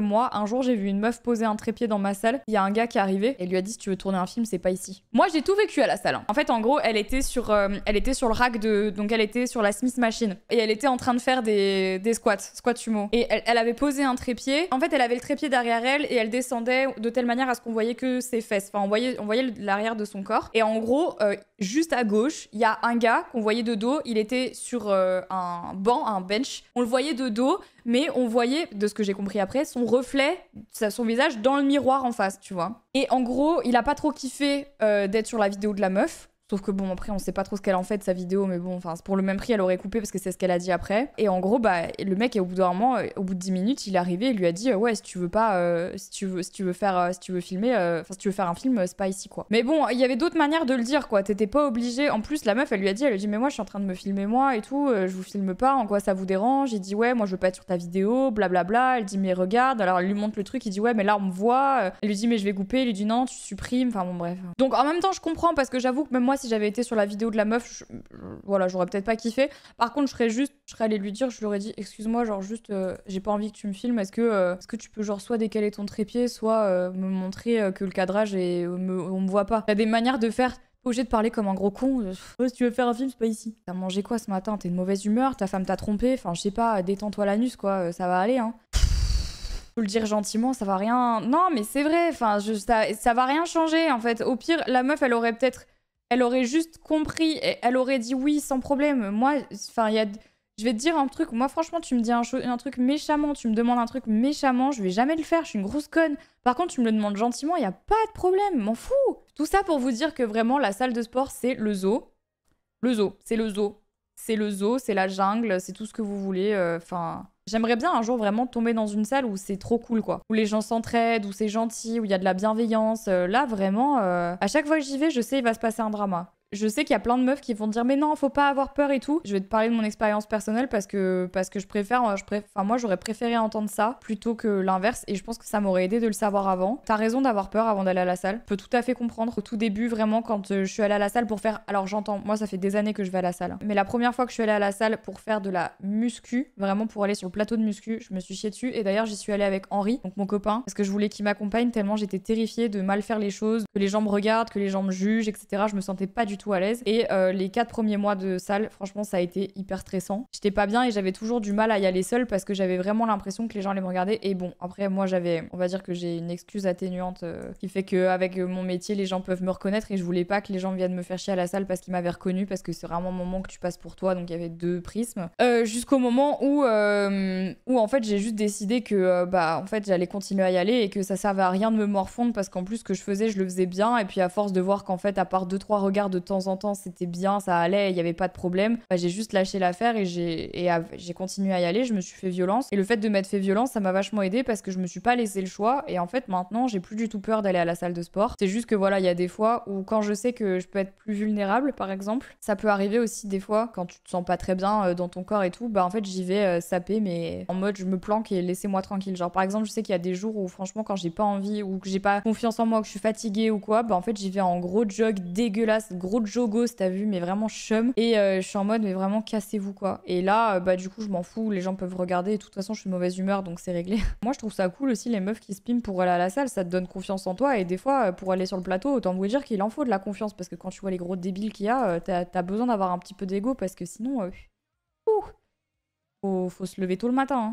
Moi, un jour, j'ai vu une meuf poser un trépied dans ma salle. Il y a un gars qui est arrivé et lui a dit si tu veux tourner un film, c'est pas ici. Moi, j'ai tout vécu à la salle. En fait, en gros, elle était sur le rack de... Donc, elle était sur la Smith Machine. Et elle était en train de faire des squats sumo. Et elle avait posé un trépied. En fait, elle avait le trépied derrière elle et elle descendait de telle manière à ce qu'on voyait que ses fesses. Enfin, on voyait l'arrière de son corps. Et en gros, juste à gauche, il y a un gars qu'on voyait de dos. Il était sur un banc, un bench. On le voyait de dos. Mais on voyait, de ce que j'ai compris après, son reflet, son visage dans le miroir en face, tu vois. Et en gros, il a pas trop kiffé d'être sur la vidéo de la meuf. Sauf que bon, après, on sait pas trop ce qu'elle en fait de sa vidéo, mais bon, enfin, pour le même prix, elle aurait coupé parce que c'est ce qu'elle a dit après. Et en gros, bah, le mec, au bout d'un moment, au bout de 10 minutes, il est arrivé et lui a dit ouais, si tu veux pas, si tu veux filmer, enfin, si tu veux faire un film, c'est pas ici, quoi. Mais bon, il y avait d'autres manières de le dire, quoi. T'étais pas obligé. En plus, la meuf, elle lui a dit, mais moi, je suis en train de me filmer moi et tout, je vous filme pas, en quoi ça vous dérange? Il dit ouais, moi, je veux pas être sur ta vidéo, blablabla. Elle dit mais regarde, alors elle lui montre le truc, il dit ouais, mais là, on me voit. Elle lui dit mais je vais couper, il lui dit non, tu supprimes, enfin bon, bref. Donc en même temps, je comprends parce que j'avoue que même moi, si j'avais été sur la vidéo de la meuf, voilà, j'aurais peut-être pas kiffé. Par contre, je serais allée lui dire, je lui aurais dit, excuse-moi, genre juste, j'ai pas envie que tu me filmes, est-ce que tu peux genre soit décaler ton trépied, soit me montrer que le cadrage on me voit pas. T'as des manières de faire. Obligé de parler comme un gros con. Si tu veux faire un film, c'est pas ici. T'as mangé quoi ce matin? T'es de mauvaise humeur? Ta femme t'a trompé? Enfin, je sais pas, détends-toi l'anus, quoi. Ça va aller, hein. Faut le dire gentiment, ça va rien. Non, mais c'est vrai. Enfin, ça va rien changer, en fait. Au pire, la meuf, elle aurait juste compris et elle aurait dit oui sans problème. Moi, enfin, je vais te dire un truc. Moi, franchement, tu me dis un truc méchamment, tu me demandes un truc méchamment, je vais jamais le faire. Je suis une grosse conne. Par contre, tu me le demandes gentiment, il y a pas de problème. M'en fous. Tout ça pour vous dire que vraiment, la salle de sport, c'est le zoo. Le zoo, c'est le zoo. C'est le zoo, c'est la jungle, c'est tout ce que vous voulez. Enfin, j'aimerais bien un jour vraiment tomber dans une salle où c'est trop cool, quoi. Où les gens s'entraident, où c'est gentil, où il y a de la bienveillance. Là, vraiment, à chaque fois que j'y vais, je sais il va se passer un drama. Je sais qu'il y a plein de meufs qui vont dire mais non, faut pas avoir peur et tout. Je vais te parler de mon expérience personnelle parce que je préfère, enfin moi j'aurais préféré entendre ça plutôt que l'inverse et je pense que ça m'aurait aidé de le savoir avant. T'as raison d'avoir peur avant d'aller à la salle. Je peux tout à fait comprendre. Au tout début, vraiment, quand je suis allée à la salle pour faire, alors j'entends, moi ça fait des années que je vais à la salle, mais la première fois que je suis allée à la salle pour faire de la muscu, vraiment pour aller sur le plateau de muscu, je me suis chiée dessus et d'ailleurs j'y suis allée avec Henri, donc mon copain, parce que je voulais qu'il m'accompagne tellement j'étais terrifiée de mal faire les choses, que les gens me regardent, que les gens me jugent, etc. Je me sentais pas du tout à l'aise. Et les 4 premiers mois de salle, franchement, ça a été hyper stressant. J'étais pas bien et j'avais toujours du mal à y aller seule parce que j'avais vraiment l'impression que les gens allaient me regarder. Et bon, après, moi, on va dire que j'ai une excuse atténuante qui fait qu'avec mon métier, les gens peuvent me reconnaître et je voulais pas que les gens viennent me faire chier à la salle parce qu'ils m'avaient reconnue, parce que c'est vraiment un moment que tu passes pour toi. Donc il y avait 2 prismes. Jusqu'au moment où en fait, j'ai juste décidé que en fait, j'allais continuer à y aller et que ça servait à rien de me morfondre parce qu'en plus, ce que je faisais, je le faisais bien. Et puis à force de voir qu'en fait, à part 2-3 regards de temps en temps, c'était bien, ça allait, il y avait pas de problème. J'ai juste lâché l'affaire et j'ai continué à y aller, je me suis fait violence. Et le fait de m'être fait violence, ça m'a vachement aidé parce que je me suis pas laissé le choix. Et en fait, maintenant, j'ai plus du tout peur d'aller à la salle de sport. C'est juste que voilà, il y a des fois où quand je sais que je peux être plus vulnérable, par exemple, ça peut arriver aussi des fois quand tu te sens pas très bien dans ton corps et tout, en fait, j'y vais saper, mais en mode je me planque et laissez-moi tranquille. Genre, par exemple, je sais qu'il y a des jours où franchement, quand j'ai pas envie ou que j'ai pas confiance en moi, que je suis fatiguée ou quoi, en fait, j'y vais en gros jog dégueulasse, gros jogos, t'as vu, mais vraiment chum. Et je suis en mode, mais vraiment cassez-vous, quoi. Et là, du coup, je m'en fous, les gens peuvent regarder. Et de toute façon, je suis de mauvaise humeur, donc c'est réglé. Moi, je trouve ça cool aussi, les meufs qui se piment pour aller à la salle, ça te donne confiance en toi. Et des fois, pour aller sur le plateau, autant vous dire qu'il en faut de la confiance, parce que quand tu vois les gros débiles qu'il y a, t'as besoin d'avoir un petit peu d'ego, parce que sinon, faut se lever tôt le matin, hein.